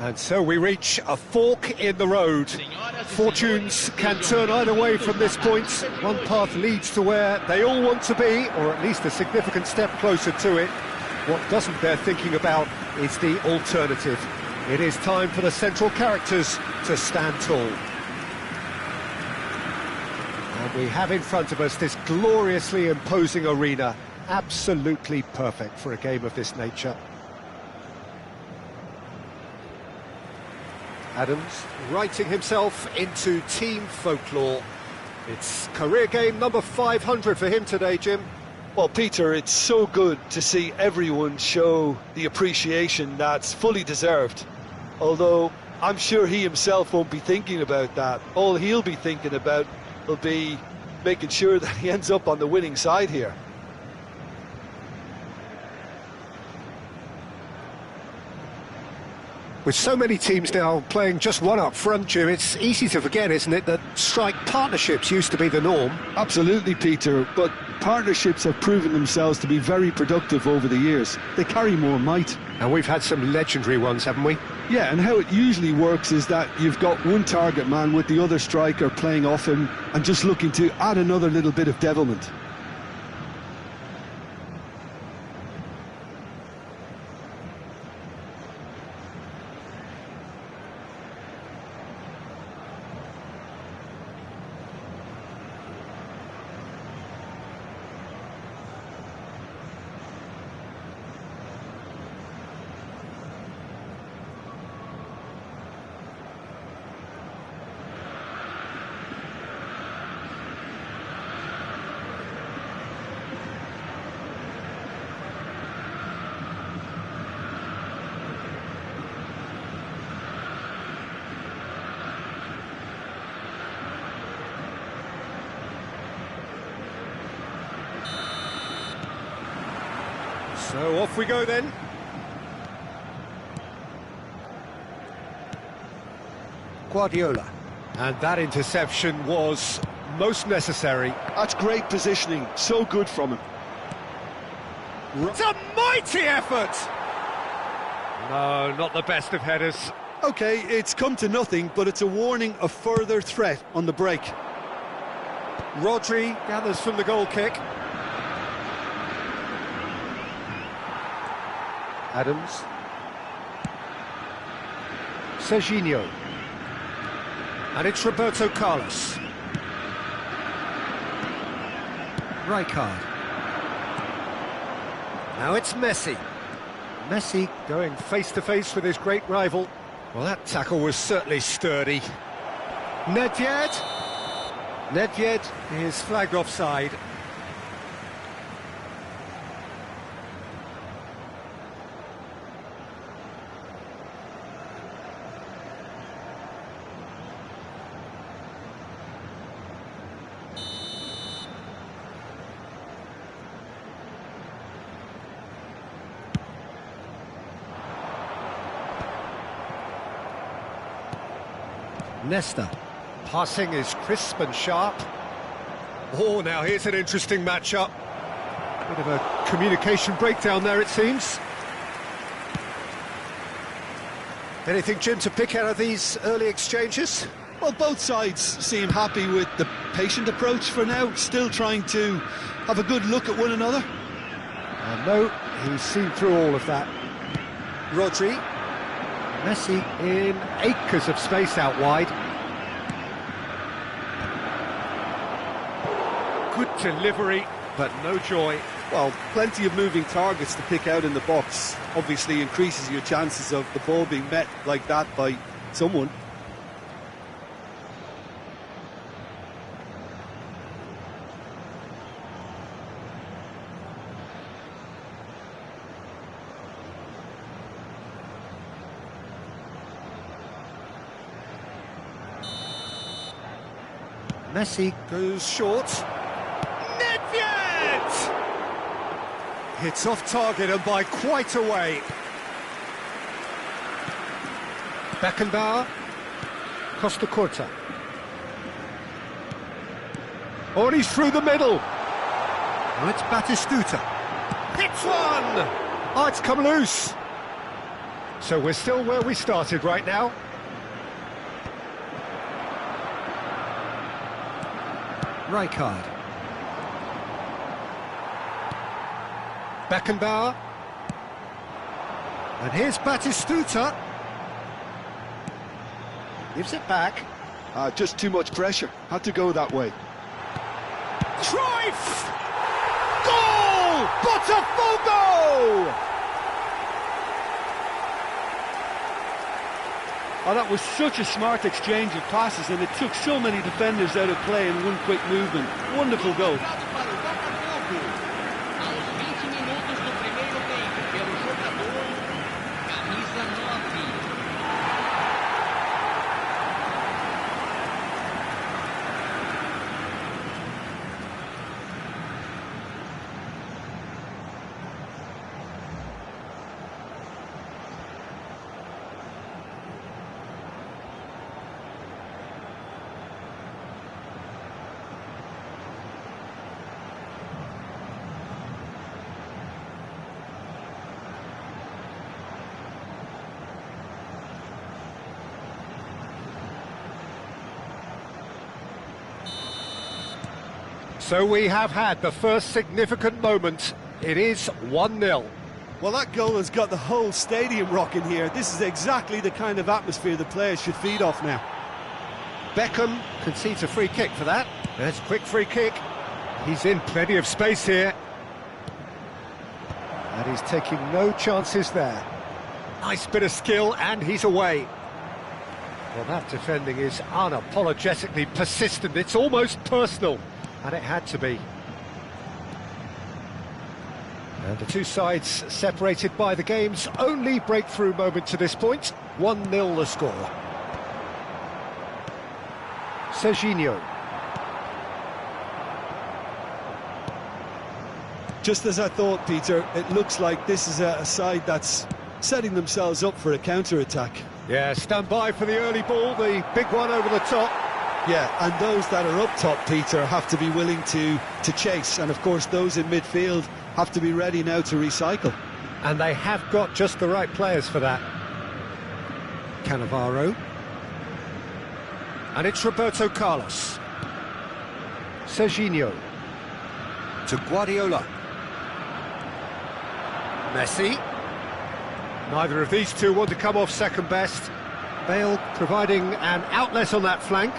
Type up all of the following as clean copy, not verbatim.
And so we reach a fork in the road. Fortunes can turn either way from this point. One path leads to where they all want to be, or at least a significant step closer to it. What doesn't bear thinking about is the alternative. It is time for the central characters to stand tall. And we have in front of us this gloriously imposing arena, absolutely perfect for a game of this nature. Adams writing himself into team folklore. It's career game number 500 for him today, Jim. Well, Peter, it's so good to see everyone show the appreciation that's fully deserved. Although, I'm sure he himself won't be thinking about that. All he'll be thinking about will be making sure that he ends up on the winning side here. With so many teams now playing just one up front, Jim, it's easy to forget, isn't it, that strike partnerships used to be the norm? Absolutely, Peter, but partnerships have proven themselves to be very productive over the years. They carry more might. And we've had some legendary ones, haven't we? Yeah, and how it usually works is that you've got one target man with the other striker playing off him and just looking to add another little bit of devilment. So off we go then. Guardiola. And that interception was most necessary. That's great positioning, so good from him. It's a mighty effort! No, not the best of headers. OK, it's come to nothing, but it's a warning of further threat on the break. Rodri gathers from the goal kick. Adams. Serginho. And it's Roberto Carlos. Rijkaard. Now it's Messi. Messi going face-to-face with his great rival. Well, that tackle was certainly sturdy. Nedved. Nedved is flagged offside. Nesta. Passing is crisp and sharp. Oh, now here's an interesting matchup. Bit of a communication breakdown there, it seems. Anything, Jim, to pick out of these early exchanges? Well, both sides seem happy with the patient approach for now, still trying to have a good look at one another. No, he's seen through all of that. Rodri. Messi in acres of space out wide. Good delivery, but no joy. Well, plenty of moving targets to pick out in the box. Obviously increases your chances of the ball being met like that by someone. Messi goes short. Nedved! It's off target and by quite a way. Beckenbauer. Costa Curta. Oh, and he's through the middle. Oh, it's Batistuta. Hits one! Oh, it's come loose. So we're still where we started right now. Rijkaard. Beckenbauer. And here's Batistuta. Gives it back. Just too much pressure. Had to go that way. Cruyff! Goal! Botafogo! Oh, that was such a smart exchange of passes, and it took so many defenders out of play in one quick movement. Wonderful goal. So we have had the first significant moment. It is 1-0. Well, that goal has got the whole stadium rocking here. This is exactly the kind of atmosphere the players should feed off now. Beckham concedes a free kick for that. There's a quick free kick. He's in plenty of space here. And he's taking no chances there. Nice bit of skill, and he's away. Well, that defending is unapologetically persistent. It's almost personal. And it had to be. And the two sides separated by the game's only breakthrough moment to this point. 1-0 the score. Serginho. Just as I thought, Peter, it looks like this is a side that's setting themselves up for a counter-attack. Yeah, stand by for the early ball, the big one over the top. Yeah, and those that are up top, Peter, have to be willing to chase. And, of course, those in midfield have to be ready now to recycle. And they have got just the right players for that. Cannavaro. And it's Roberto Carlos. Serginho. To Guardiola. Messi. Neither of these two want to come off second best. Bale providing an outlet on that flank.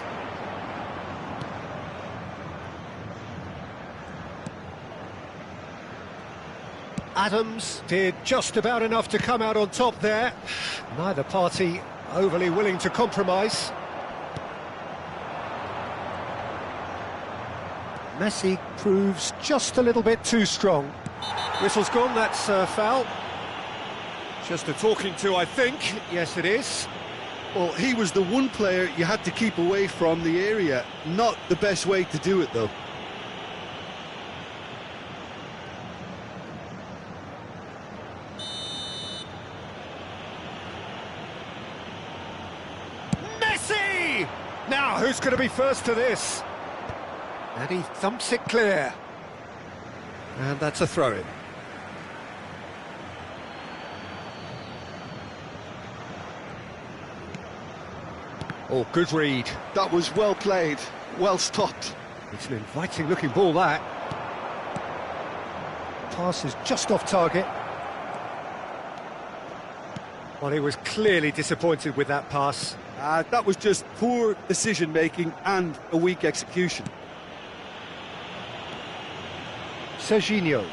Adams did just about enough to come out on top there. Neither party overly willing to compromise. Messi proves just a little bit too strong. Whistle's gone, that's foul. Just a talking to, I think. Yes, it is. Well, he was the one player you had to keep away from the area. Not the best way to do it, though. Now, who's going to be first to this? And he thumps it clear. And that's a throw-in. Oh, good read. That was well played, well stopped. It's an inviting-looking ball, that. Pass is just off target. Well, he was clearly disappointed with that pass. That was just poor decision-making and a weak execution. Serginho.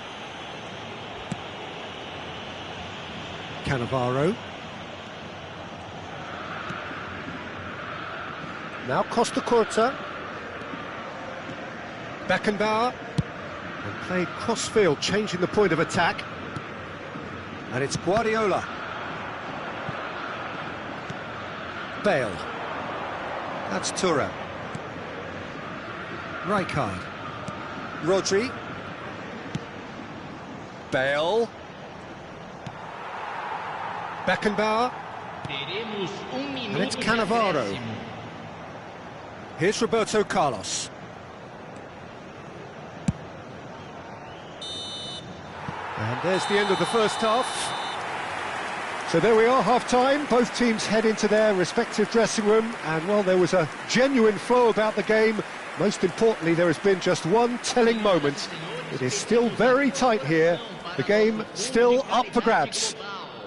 Cannavaro. Now Costa Curta. Beckenbauer. And played cross-field, changing the point of attack. And it's Guardiola. Bale. That's Thuram. Rijkaard. Rodri. Bale. Beckenbauer. And it's Cannavaro. Here's Roberto Carlos. And there's the end of the first half. So there we are, half-time. Both teams head into their respective dressing room, and well, there was a genuine flow about the game. Most importantly, there has been just one telling moment. It is still very tight here. The game still up for grabs,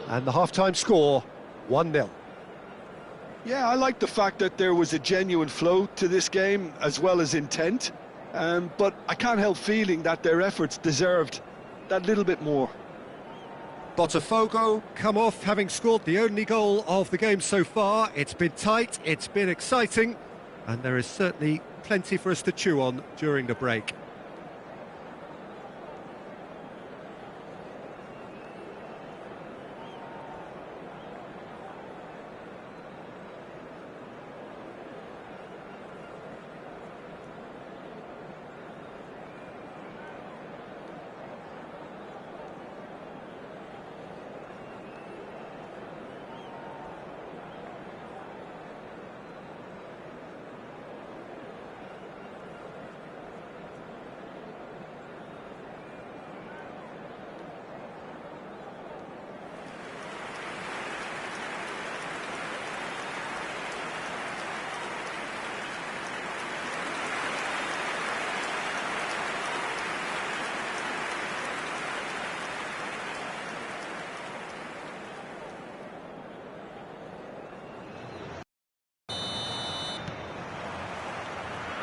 and the half-time score 1-0. Yeah, I like the fact that there was a genuine flow to this game as well as intent, but I can't help feeling that their efforts deserved that little bit more. Botafogo come off having scored the only goal of the game so far. It's been tight, it's been exciting, and there is certainly plenty for us to chew on during the break.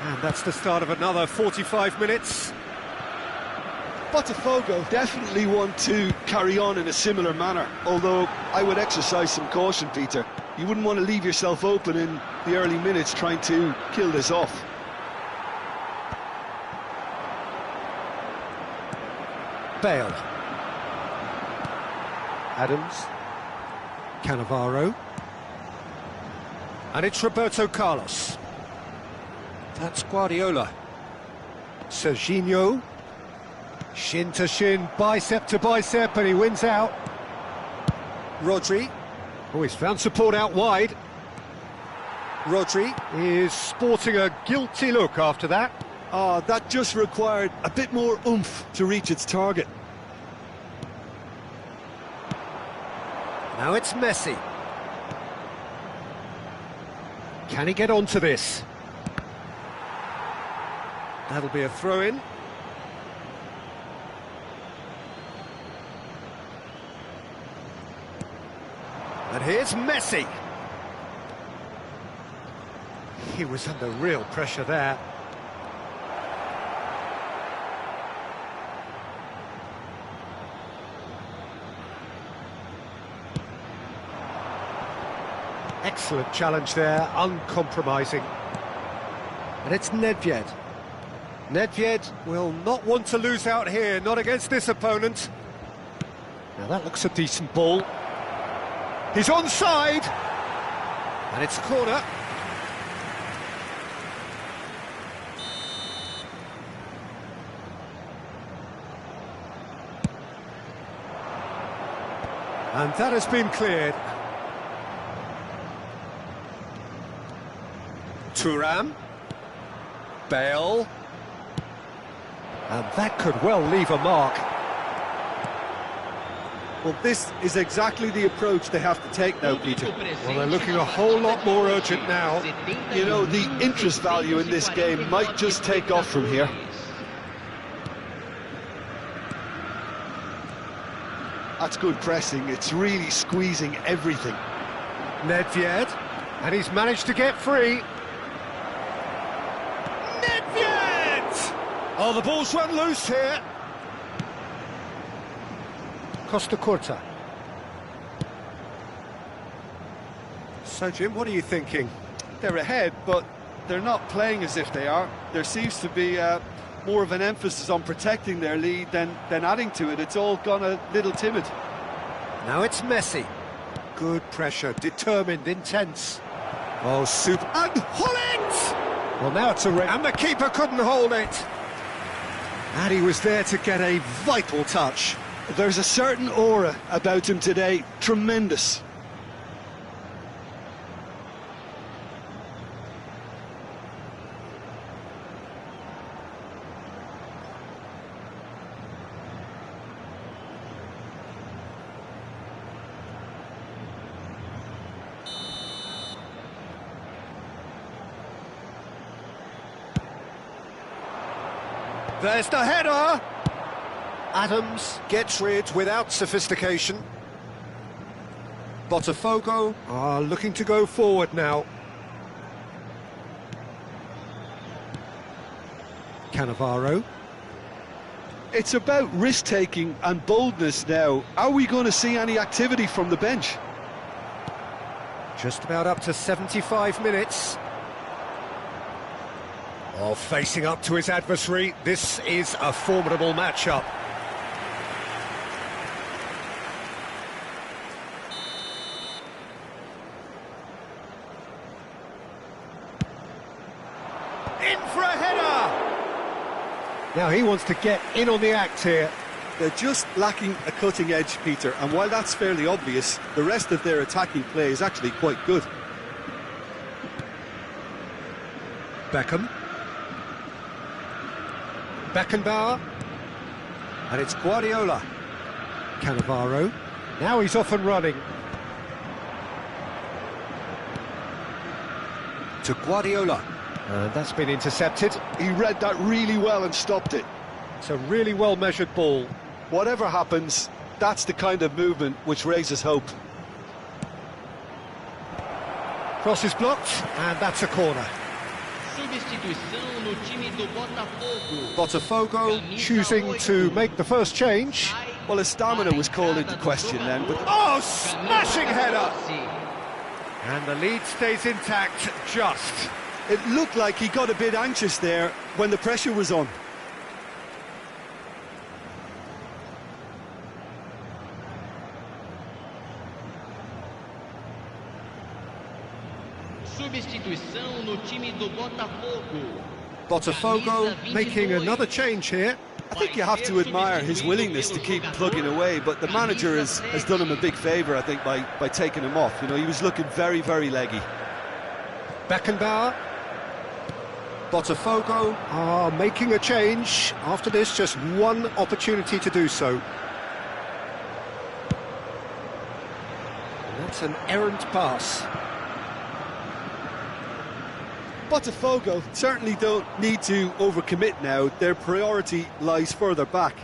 And that's the start of another 45 minutes. Botafogo definitely want to carry on in a similar manner, although I would exercise some caution, Peter. You wouldn't want to leave yourself open in the early minutes trying to kill this off. Bale. Adams. Cannavaro. And it's Roberto Carlos. That's Guardiola. Serginho. Shin to shin, bicep to bicep, and he wins out. Rodri. Oh, he's found support out wide. Rodri is sporting a guilty look after that. That just required a bit more oomph to reach its target. Now it's Messi. Can he get onto this? That'll be a throw-in. And here's Messi. He was under real pressure there. Excellent challenge there, uncompromising. And it's Nedved. Nedved will not want to lose out here, not against this opponent. Now that looks a decent ball. He's onside! And it's a corner. And that has been cleared. Thuram. Bale. And that could well leave a mark. Well, this is exactly the approach they have to take now, Peter. Well, they're looking a whole lot more urgent now. You know, the interest value in this game might just take off from here. That's good pressing. It's really squeezing everything. Nedved, and he's managed to get free. Nedved! Oh, the ball's run loose here. Costa Curta. So, Jim, what are you thinking? They're ahead, but they're not playing as if they are. There seems to be more of an emphasis on protecting their lead than adding to it. It's all gone a little timid. Now it's Messi. Good pressure, determined, intense. Oh, super. And Holland! Well, now it's a and the keeper couldn't hold it. And he was there to get a vital touch. There's a certain aura about him today. Tremendous. There's the header! Adams gets rid without sophistication. Botafogo are looking to go forward now. Cannavaro. It's about risk-taking and boldness now. Are we going to see any activity from the bench? Just about up to 75 minutes. Oh, facing up to his adversary. This is a formidable matchup. In for a header! Now he wants to get in on the act here. They're just lacking a cutting edge, Peter, and while that's fairly obvious, the rest of their attacking play is actually quite good. Beckham. Beckenbauer. And it's Guardiola. Cannavaro. Now he's off and running. To Guardiola. And that's been intercepted. He read that really well and stopped it. It's a really well-measured ball. Whatever happens, that's the kind of movement which raises hope. Cross is blocked, and that's a corner. Substituição no time do Botafogo. Botafogo choosing to make the first change. Well, his stamina was called into question then, but... Oh, smashing header! And the lead stays intact, just. It looked like he got a bit anxious there when the pressure was on. Substituição no time do Botafogo. Botafogo making another change here. I think you have to admire his willingness to keep plugging away, but the manager has done him a big favour, I think, by taking him off. You know, he was looking very, very leggy. Beckenbauer. Botafogo are making a change. After this, just one opportunity to do so. And that's an errant pass. Botafogo certainly don't need to overcommit now. Their priority lies further back.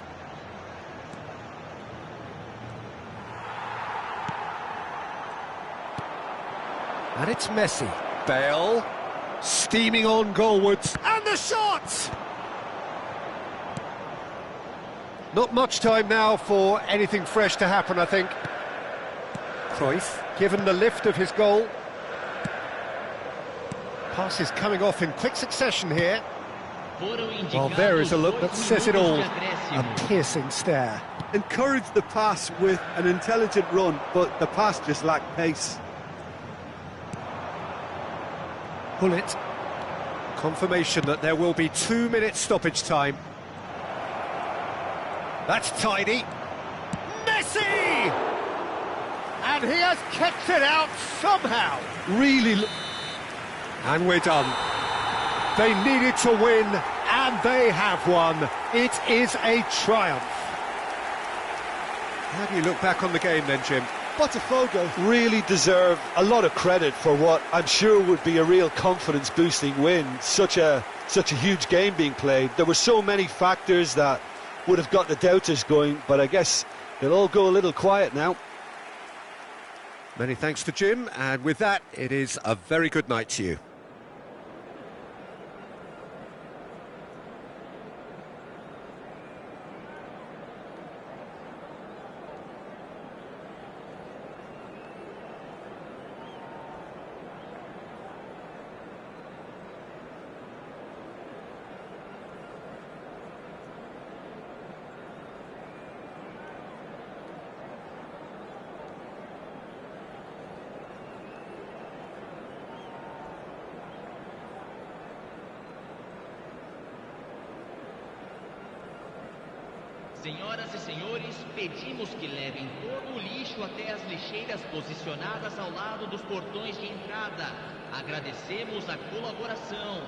And it's Messi. Bale steaming on goalwards. And the shot! Not much time now for anything fresh to happen, I think. Cruyff given the lift of his goal. Passes coming off in quick succession here. Well, there is a look that says it all. A piercing stare. Encouraged the pass with an intelligent run, but the pass just lacked pace. Bullet. Confirmation that there will be 2 minutes stoppage time. That's tidy. Messi! And he has kept it out somehow. Really... And we're done. They needed to win, and they have won. It is a triumph. How do you look back on the game then, Jim? Botafogo really deserve a lot of credit for what I'm sure would be a real confidence-boosting win. Such a huge game being played. There were so many factors that would have got the doubters going, but I guess they'll all go a little quiet now. Many thanks to Jim, and with that, it is a very good night to you. Senhoras e senhores, pedimos que levem todo o lixo até as lixeiras posicionadas ao lado dos portões de entrada. Agradecemos a colaboração.